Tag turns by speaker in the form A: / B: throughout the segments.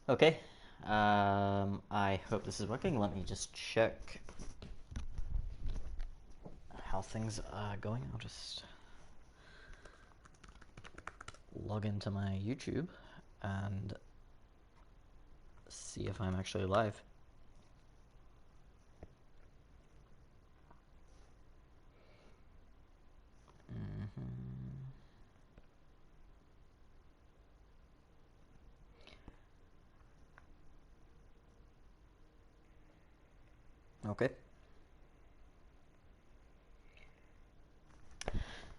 A: Okay, I hope this is working. Let me just check how things are going. I'll just log into my YouTube and see if I'm actually live. Okay.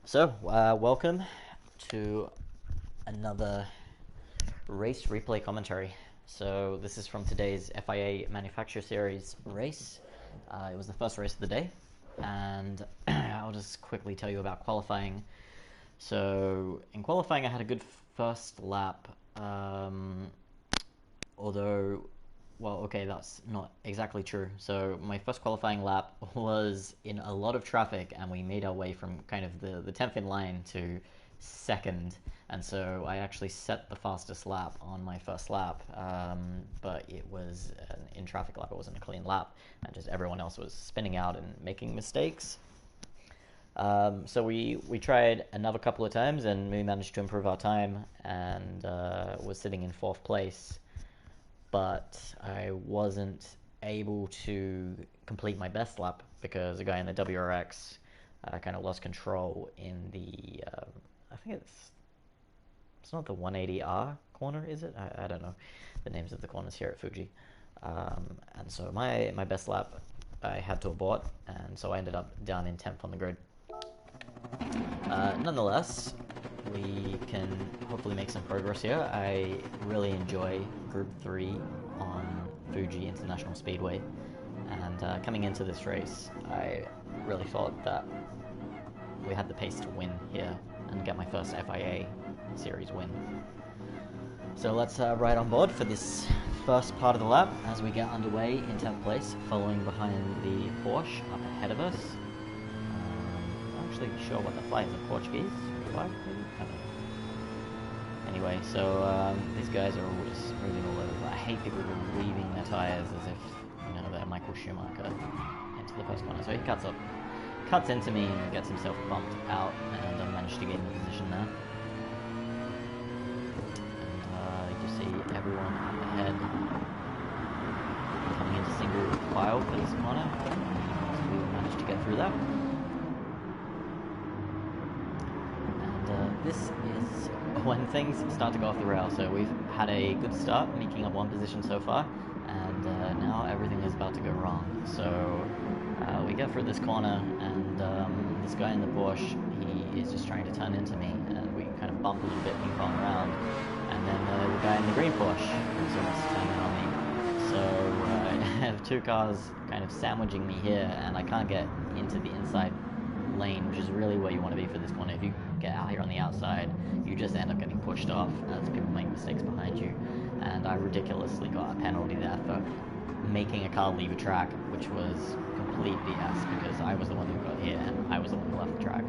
A: So, welcome to another race replay commentary. So this is from today's FIA Manufacturers Series race. It was the first race of the day, and I'll just quickly tell you about qualifying. So in qualifying, I had a good first lap, although, well, okay, that's not exactly true. So my first qualifying lap was in a lot of traffic, and we made our way from kind of the 10th in line to second, and so I actually set the fastest lap on my first lap, but it was an in traffic lap. It wasn't a clean lap, and just everyone else was spinning out and making mistakes. So we tried another couple of times, and we managed to improve our time, and was sitting in 4th place, but I wasn't able to complete my best lap because a guy in the WRX kind of lost control in the I think it's not the 180R corner, is it? I don't know the names of the corners here at Fuji. And so my best lap, I had to abort, and so I ended up down in 10th on the grid. Nonetheless, we can hopefully make some progress here. I really enjoy Group 3 on Fuji International Speedway, and coming into this race, I really thought that we had the pace to win here and get my first FIA Series win. So let's ride on board for this first part of the lap as we get underway in 10th place, following behind the Porsche up ahead of us. I'm not actually sure what the flag is, a Portuguese flag, maybe? I don't know. Anyway, so these guys are all just moving all over. I hate people who are weaving their tyres as if, you know, they're Michael Schumacher into the first corner. So he cuts into me and gets himself bumped out, and I managed to get in the position there. And you see everyone up ahead coming into single file for this corner. So we managed to get through that. And this is when things start to go off the rails. So we've had a good start, making up one position so far, and now everything is about to go wrong. So we get through this corner, and this guy in the Porsche, he is just trying to turn into me, and we kind of bump a little bit, ping pong around, and then the guy in the green Porsche is almost turning in on me. So I have two cars kind of sandwiching me here, and I can't get into the inside lane, which is really where you want to be for this corner. If you get out here on the outside, you just end up getting pushed off as people make mistakes behind you, and I ridiculously got a penalty there for making a car leave a track, which was complete BS because I was the one who got hit and I was the one who left the track.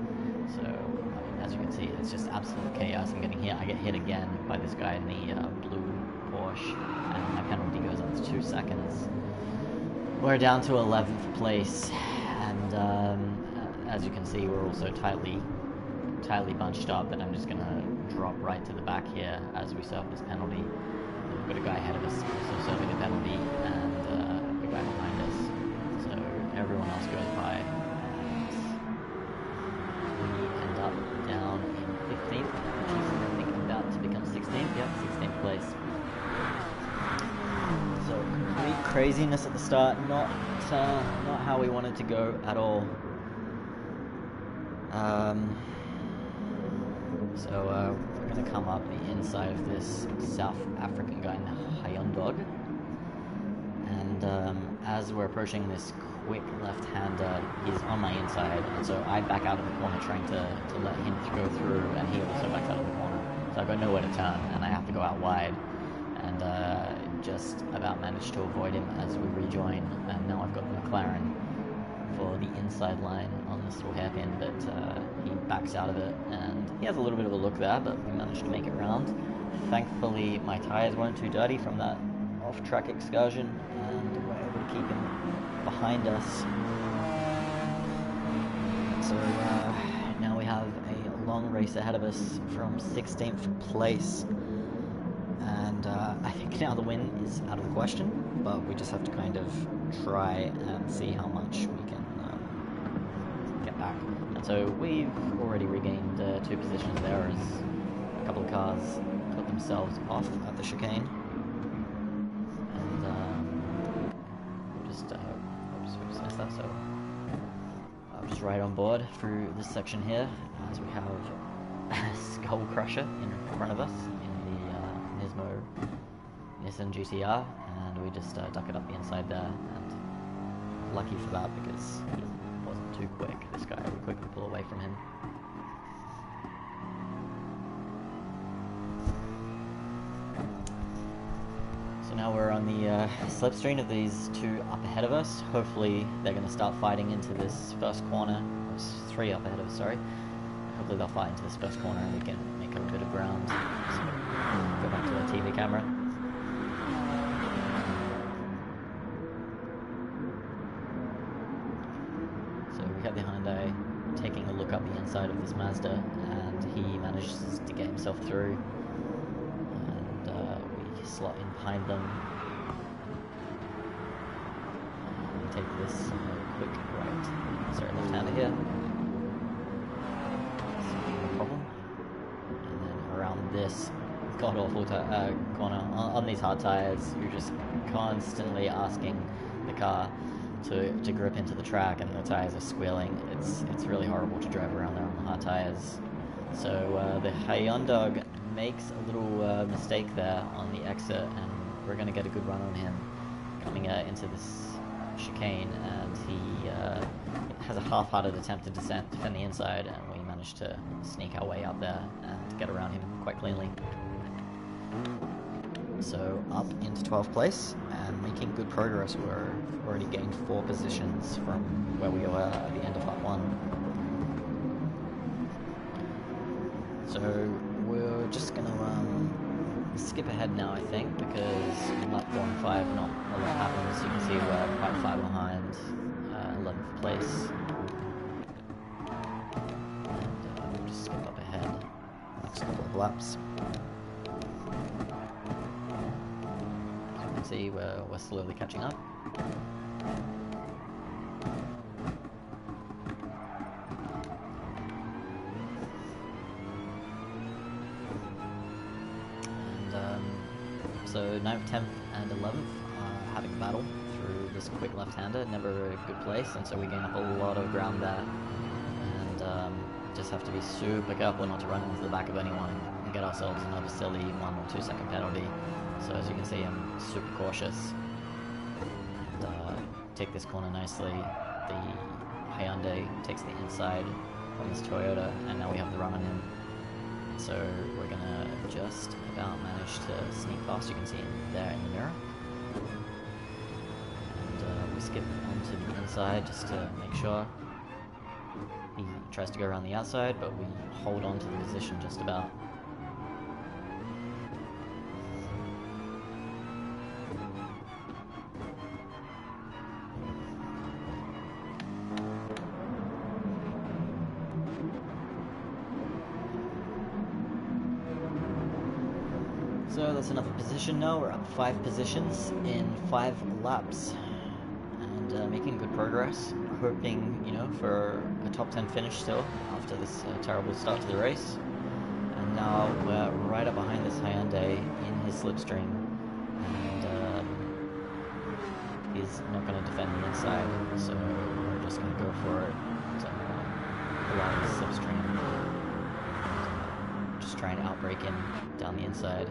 A: So, I mean, as you can see, it's just absolute chaos. I'm getting hit. I get hit again by this guy in the blue Porsche, and my penalty goes up to 2 seconds. We're down to 11th place, and as you can see, we're also tightly bunched up, and I'm just going to drop right to the back here as we serve this penalty. We've got a guy ahead of us also serving a penalty, and a guy behind us. So everyone else goes by, and we end up down in 15th, which is, I think, about to become 16th. Yep, 16th place. So complete craziness at the start. Not how we wanted to go at all. So we're going to come up the inside of this South African guy in the Hyundai, and as we're approaching this quick left-hander, he's on my inside, and so I back out of the corner trying to let him go through, and he also backs out of the corner. So I've got nowhere to turn, and I have to go out wide, and just about managed to avoid him as we rejoin, and now I've got the McLaren for the inside line on this little hairpin, but he backs out of it, and he has a little bit of a look there, but we managed to make it round. Thankfully, my tyres weren't too dirty from that off-track excursion, and we're able to keep him behind us. So now we have a long race ahead of us from 16th place, and I think now the win is out of the question, but we just have to kind of try and see how much we can get back. And so we've already regained 2 positions there as a couple of cars got themselves off at the chicane. And oops, missed that, so I'm just right on board through this section here, as we have a Skull Crusher in front of us in the Nismo Nissan GTR, and we just duck it up the inside there, and lucky for that because he wasn't too quick, this guy. We quickly pull away from him. So now we're on the slipstream of these 2 up ahead of us. Hopefully they're going to start fighting into this first corner. There's 3 up ahead of us, sorry. Hopefully they'll fight into this first corner and we can make up a bit of ground. So go back to the TV camera. So we have the Hyundai taking a look up the inside of this Mazda, and he manages to get himself through. And we slot in behind them. And we take this quick left-hander here. No problem. And then around this god-awful corner on these hard tires, you're just constantly asking the car to grip into the track, and the tires are squealing. It's really horrible to drive around there on the hard tires. So the Hyundai makes a little mistake there on the exit, and we're going to get a good run on him coming into this chicane, and he has a half-hearted attempt to defend the inside, and we managed to sneak our way out there and get around him quite cleanly. So up into 12th place and making good progress. We're already gained 4 positions from where we were at the end of lap 1. So we're just going to skip ahead now, I think, because in lap 4 and 5 not a lot happens. You can see we're quite far behind 11th place. And we'll just skip up ahead next couple of laps. See, we're slowly catching up. And so 9th, 10th and 11th are having a battle through this quick left-hander, never a good place, and so we gain up a lot of ground there, and just have to be super careful not to run into the back of anyone and get ourselves another silly 1 or 2 second penalty. So as you can see, I'm super cautious, and take this corner nicely. The Hyundai takes the inside from this Toyota, and now we have the run on him. So we're gonna just about manage to sneak past. You can see him there in the mirror. And we skip onto the inside just to make sure. He tries to go around the outside, but we hold on to the position just about. So that's another position now. We're up 5 positions in 5 laps, and making good progress. Hoping, for a top 10 finish still after this terrible start to the race. And now we're right up behind this Hyundai in his slipstream, and he's not going to defend the inside, so we're just going to go for it. Pull out his slipstream, and, just try and outbrake him down the inside.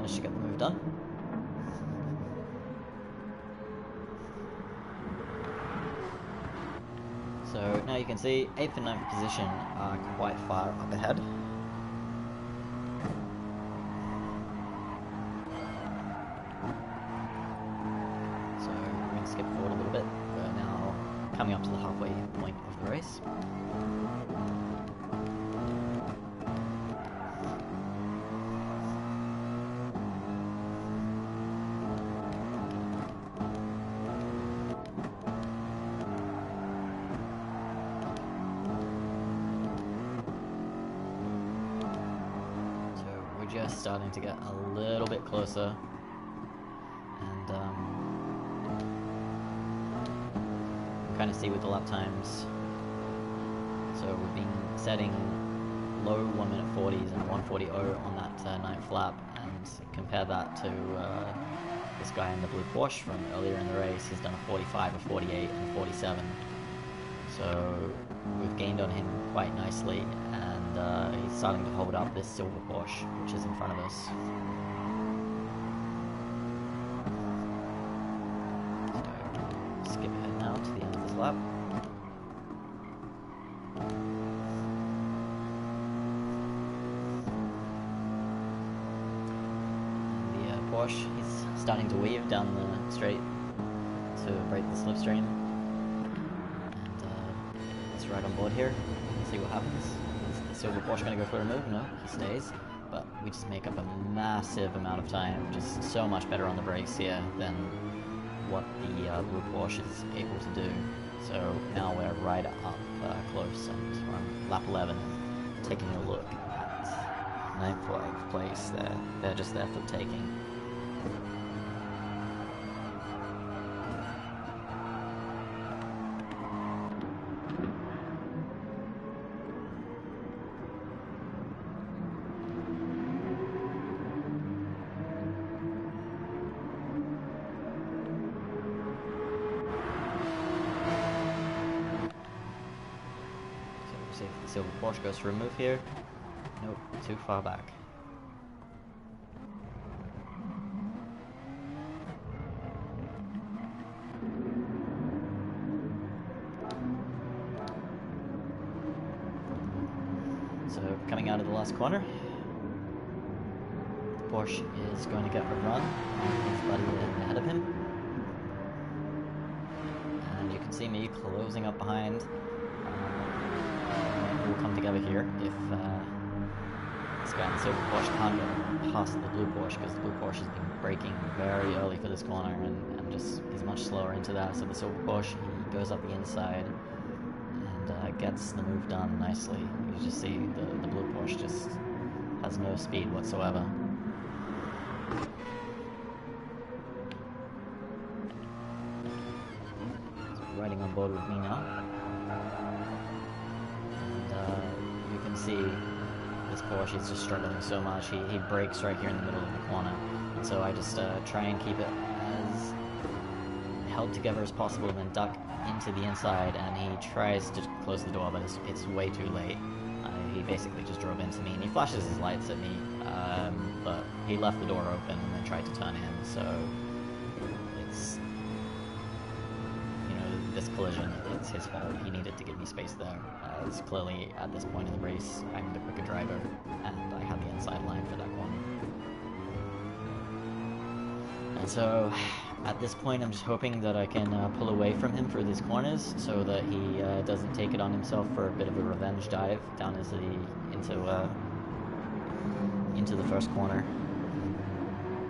A: To get the move done. So now you can see 8th and 9th position are quite far up ahead. So we're going to skip forward a little bit. We're now coming up to the halfway point of the race. Just starting to get a little bit closer, and you kind of see with the lap times. So we've been setting low 1 minute 40s and 1:40.0 on that ninth lap, and compare that to this guy in the blue Porsche from earlier in the race. He's done a 45, a 48, and a 47. So we've gained on him quite nicely, and he's starting to hold up this silver Porsche, which is in front of us. So skip ahead now to the end of this lap. And the Porsche, he's starting to weave down the straight to break the slipstream. Right on board here. See what happens. Is the silver Porsche going to go for a move? No, he stays. But we just make up a massive amount of time. Just so much better on the brakes here than what the blue Porsche is able to do. So now we're right up close, and we're on lap 11, taking a look at 9th place there. They're just there for the taking. See if the silver Porsche goes for a move here. Nope, too far back. So coming out of the last corner, the Porsche is going to get a run on his buddy ahead of him. And you can see me closing up behind. Will come together here if this guy in the silver Porsche can't get past the blue Porsche, because the blue Porsche has been braking very early for this corner and just is much slower into that. So the silver Porsche, he goes up the inside and gets the move done nicely. You just see the blue Porsche just has no speed whatsoever. So riding on board with me now. You can see this Porsche is just struggling so much. He brakes right here in the middle of the corner, and so I just try and keep it as held together as possible, and then duck into the inside, and he tries to close the door, but it's way too late. He basically just drove into me, and he flashes his lights at me, but he left the door open and then tried to turn in, so it's, this collision, it's his fault. He needed to give me space there, as clearly at this point in the race, I'm the quicker driver, and I had the inside line for that corner. And so, at this point, I'm just hoping that I can pull away from him for these corners, so that he doesn't take it on himself for a bit of a revenge dive down into the first corner,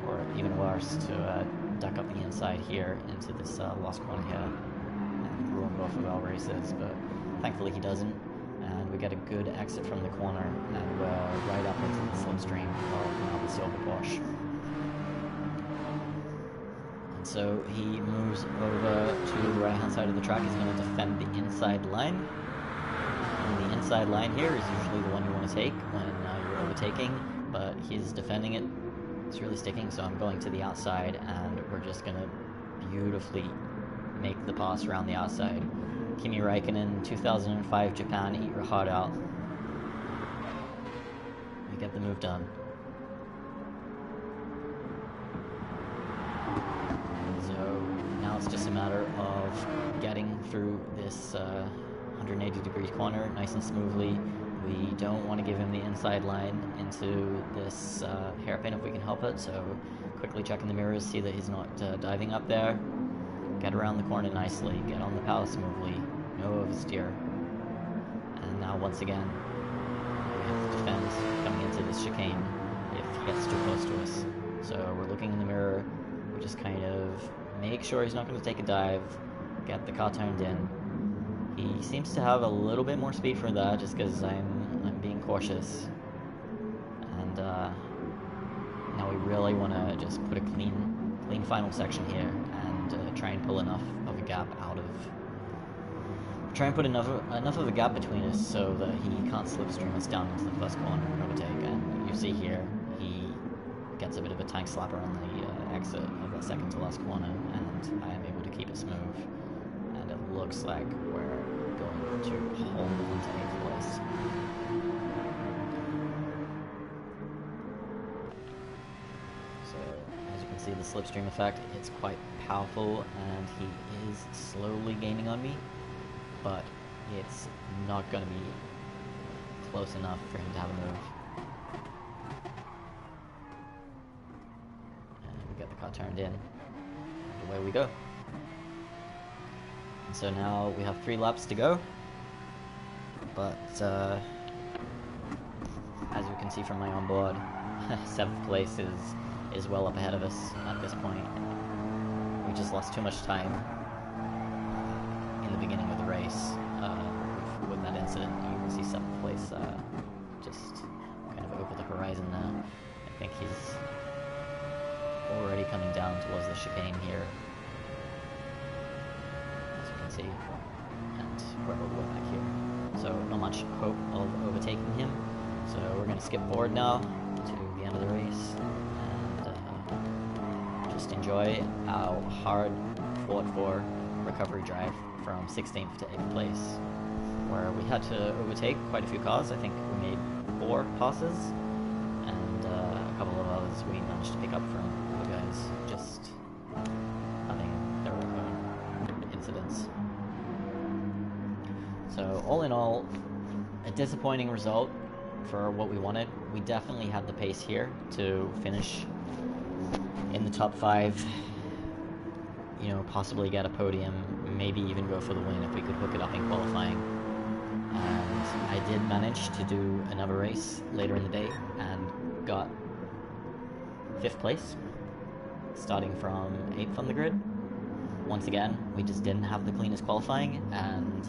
A: or even worse, to duck up the inside here into this lost corner here. Ruin both of our races, but thankfully he doesn't, and we get a good exit from the corner, and we're right up into the slipstream of the silver Porsche. And so he moves over to the right hand side of the track. He's going to defend the inside line, and the inside line here is usually the one you want to take when you're overtaking, but he's defending it. It's really sticking, so I'm going to the outside, and we're just going to beautifully make the pass around the outside. Kimi Räikkönen, 2005 Japan, eat your heart out. We get the move done. So now it's just a matter of getting through this 180-degree corner nice and smoothly. We don't want to give him the inside line into this hairpin if we can help it, so quickly checking the mirrors, see that he's not diving up there. get around the corner nicely, get on the power smoothly, no oversteer. And now once again, we have to defend coming into this chicane if he gets too close to us. So we're looking in the mirror, we just kind of make sure he's not going to take a dive, get the car turned in. He seems to have a little bit more speed for that, just because I'm being cautious. And now we really want to just put a clean final section here and try and pull enough of a gap out of... Try and put enough of a gap between us so that he can't slipstream us down into the first corner and overtake. And you see here, he gets a bit of a tank slapper on the exit of the second to last corner, and I am able to keep it smooth. And it looks like we're going to hold on to 8th place. So, as you can see, the slipstream effect, it's quite powerful, and he is slowly gaining on me, but it's not going to be close enough for him to have a move. And we get the car turned in, and away we go. And so now we have 3 laps to go, but as you can see from my onboard, 7th place is well up ahead of us at this point. We just lost too much time in the beginning of the race with that incident. You can see 7th place just kind of over the horizon now. I think he's already coming down towards the chicane here, as you can see, and we're all the way back here. So not much hope of overtaking him. So we're going to skip forward now to the end of the race and just enjoy our hard fought for recovery drive from 16th to 8th place, where we had to overtake quite a few cars. I think we made 4 passes, and a couple of others we managed to pick up from the guys just having their own incidents. So all in all, a disappointing result for what we wanted. We definitely had the pace here to finish in the top 5, you know, possibly get a podium, maybe even go for the win if we could hook it up in qualifying. And I did manage to do another race later in the day and got 5th place, starting from 8th on the grid. Once again, we just didn't have the cleanest qualifying, and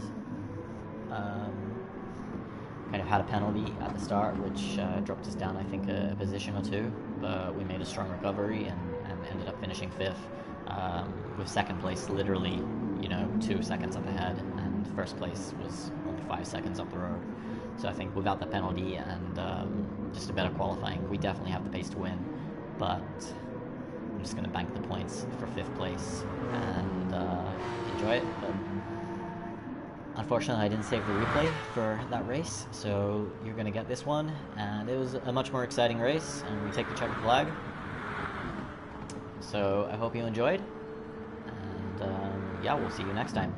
A: kind of had a penalty at the start, which dropped us down, I think, a position or 2, but we made a strong recovery and ended up finishing 5th, with 2nd place literally, you know, 2 seconds up ahead, and 1st place was only 5 seconds up the road. So I think without the penalty and just a better qualifying, we definitely have the pace to win, but I'm just going to bank the points for 5th place and enjoy it. But unfortunately, I didn't save the replay for that race, so you're going to get this one, and it was a much more exciting race, and we take the checkered flag. So I hope you enjoyed, and yeah, we'll see you next time.